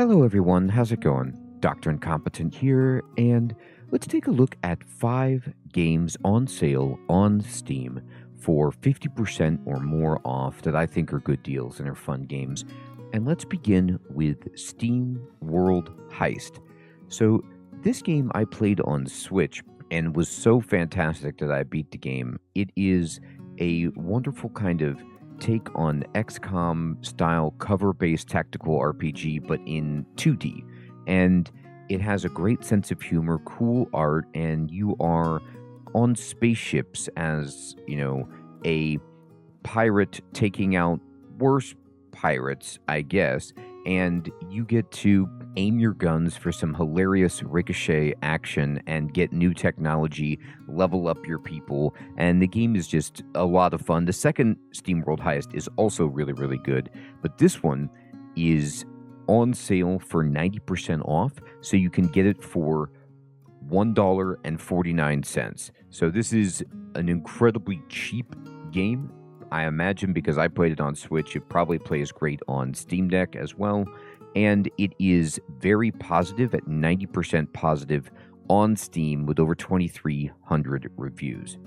Hello everyone, how's it going? Dr. Incompetent here, and let's take a look at 5 games on sale on Steam for 50% or more off that I think are good deals and are fun games. And let's begin with SteamWorld Heist. So, this game I played on Switch and was so fantastic that I beat the game. It is a wonderful kind of take on XCOM style cover based tactical RPG, but in 2D. And it has a great sense of humor, cool art, and you are on spaceships as, a pirate taking out worse pirates, I guess. And you get to aim your guns for some hilarious ricochet action and get new technology, level up your people, and the game is just a lot of fun. The second SteamWorld Heist is also really, really good, but this one is on sale for 90% off, so you can get it for $1.49. So this is an incredibly cheap game. I imagine because I played it on Switch, it probably plays great on Steam Deck as well. And it is very positive at 90% positive on Steam with over 2,300 reviews.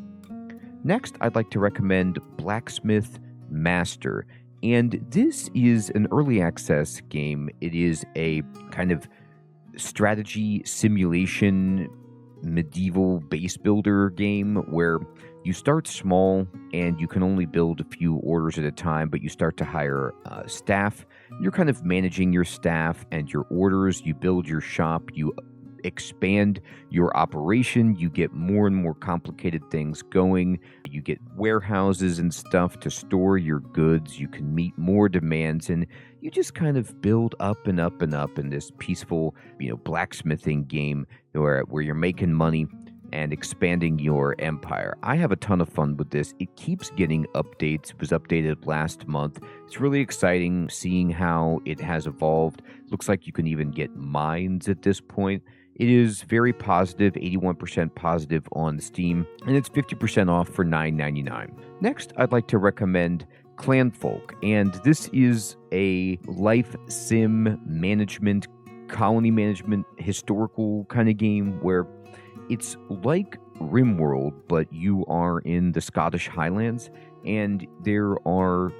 Next, I'd like to recommend Blacksmith Master. And this is an early access game. It is a kind of strategy simulation medieval base builder game where you start small and you can only build a few orders at a time, but you start to hire staff. You're kind of managing your staff and your orders. You build your shop. You expand your operation. You get more and more complicated things going. You get warehouses and stuff to store your goods. You can meet more demands, and you just kind of build up and up and up in this peaceful, blacksmithing game where you're making money and expanding your empire. I have a ton of fun with this. It keeps getting updates. It was updated last month. It's really exciting seeing how it has evolved. Looks like you can even get mines at this point. It is very positive, 81% positive on Steam, and it's 50% off for $9.99. Next, I'd like to recommend Clanfolk, and this is a life sim management, colony management, historical kind of game where it's like RimWorld, but you are in the Scottish Highlands, and there are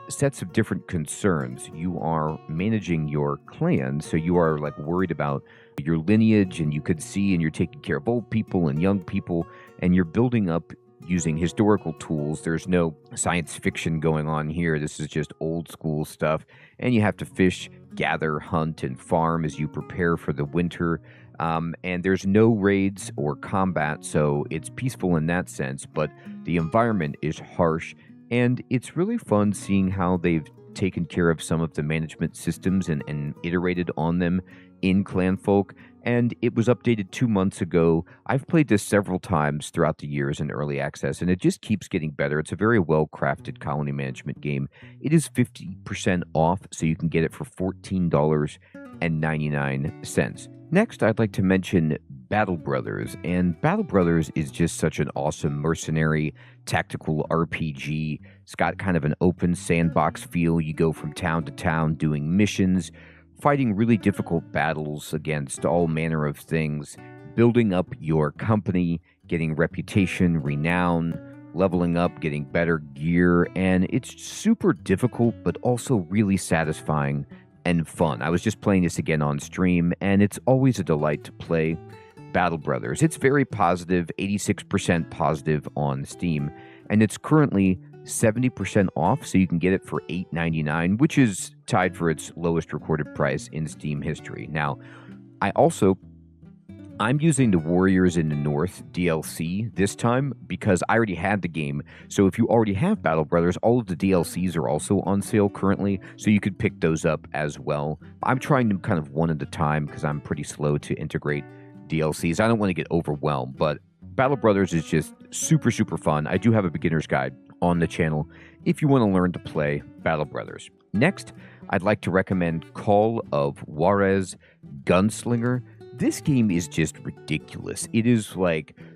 sets of different concerns. You are managing your clan, so you are worried about your lineage, and you could see, and you're taking care of old people and young people, and you're building up using historical tools. There's no science fiction going on here. This is just old school stuff, and you have to fish, gather, hunt, and farm as you prepare for the winter. And there's no raids or combat, so it's peaceful in that sense, but the environment is harsh, and it's really fun seeing how they've taken care of some of the management systems and iterated on them in Clanfolk, and it was updated 2 months ago. I've played this several times throughout the years in early access, and it just keeps getting better. It's a very well-crafted colony management game. It is 50% off, so you can get it for $14.99. Next, I'd like to mention Battle Brothers, and Battle Brothers is just such an awesome mercenary tactical RPG. It's got kind of an open sandbox feel. You go from town to town doing missions, fighting really difficult battles against all manner of things, building up your company, getting reputation, renown, leveling up, getting better gear, and it's super difficult, but also really satisfying and fun. I was just playing this again on stream, and it's always a delight to play Battle Brothers. It's very positive, 86% positive on Steam, and it's currently 70% off, so you can get it for $8.99, which is tied for its lowest recorded price in Steam history. Now, I'm using the Warriors in the North DLC this time because I already had the game. So if you already have Battle Brothers, all of the DLCs are also on sale currently, so you could pick those up as well. I'm trying them kind of one at a time because I'm pretty slow to integrate DLCs. I don't want to get overwhelmed, but Battle Brothers is just super, super fun. I do have a beginner's guide on the channel if you want to learn to play Battle Brothers. Next, I'd like to recommend Call of Juarez Gunslinger. This game is just ridiculous. It is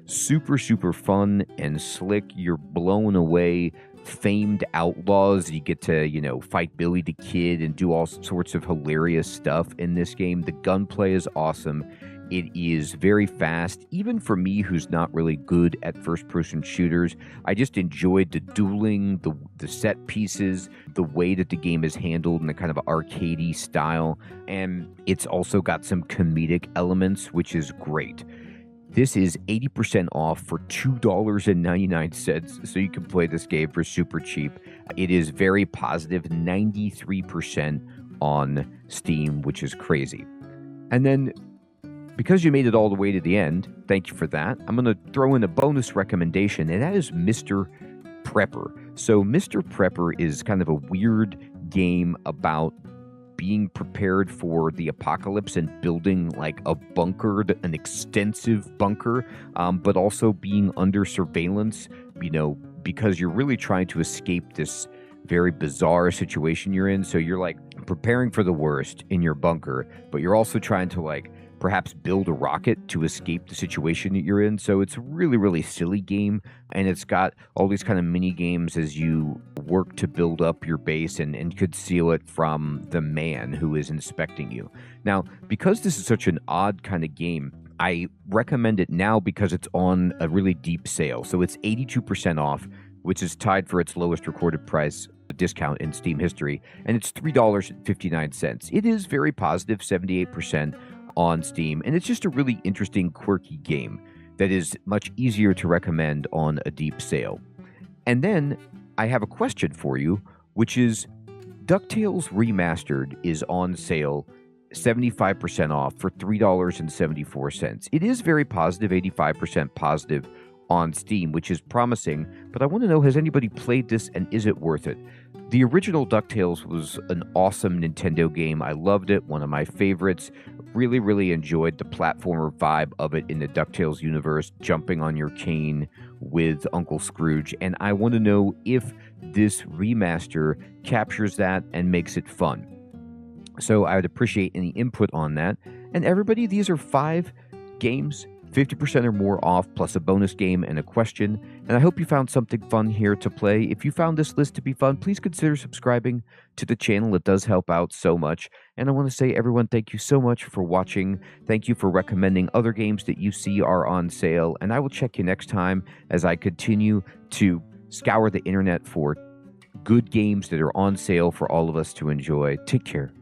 super, super fun and slick. You're blown away famed outlaws. You get to, you know, fight Billy the Kid and do all sorts of hilarious stuff in this game. The gunplay is awesome. It is very fast. Even for me, who's not really good at first-person shooters, I just enjoyed the dueling, the set pieces, the way that the game is handled in the kind of arcadey style. And it's also got some comedic elements, which is great. This is 80% off for $2.99, so you can play this game for super cheap. It is very positive, 93% on Steam, which is crazy. And then, because you made it all the way to the end, thank you for that, I'm going to throw in a bonus recommendation, and that is Mr. Prepper. So Mr. Prepper is kind of a weird game about being prepared for the apocalypse and building like a bunker, an extensive bunker, but also being under surveillance, you know, because you're really trying to escape this very bizarre situation you're in. So you're like preparing for the worst in your bunker, but you're also trying to like perhaps build a rocket to escape the situation that you're in. So it's a really, really silly game, and it's got all these kind of mini games as you work to build up your base and conceal it from the man who is inspecting you. Now, because this is such an odd kind of game, I recommend it now because it's on a really deep sale. So it's 82% off, which is tied for its lowest recorded price discount in Steam history, and it's $3.59. It is very positive, 78% on Steam, and it's just a really interesting, quirky game that is much easier to recommend on a deep sale. And then I have a question for you, which is DuckTales Remastered is on sale 75% off for $3.74. It is very positive, 85% positive on Steam, which is promising, but I want to know, has anybody played this and is it worth it? The original DuckTales was an awesome Nintendo game. I loved it, one of my favorites. Really, really enjoyed the platformer vibe of it in the DuckTales universe, jumping on your cane with Uncle Scrooge. And I want to know if this remaster captures that and makes it fun. So I would appreciate any input on that. And everybody, these are 5 games, 50% or more off, plus a bonus game and a question. And I hope you found something fun here to play. If you found this list to be fun, please consider subscribing to the channel. It does help out so much. And I want to say, everyone, thank you so much for watching. Thank you for recommending other games that you see are on sale. And I will check you next time as I continue to scour the internet for good games that are on sale for all of us to enjoy. Take care.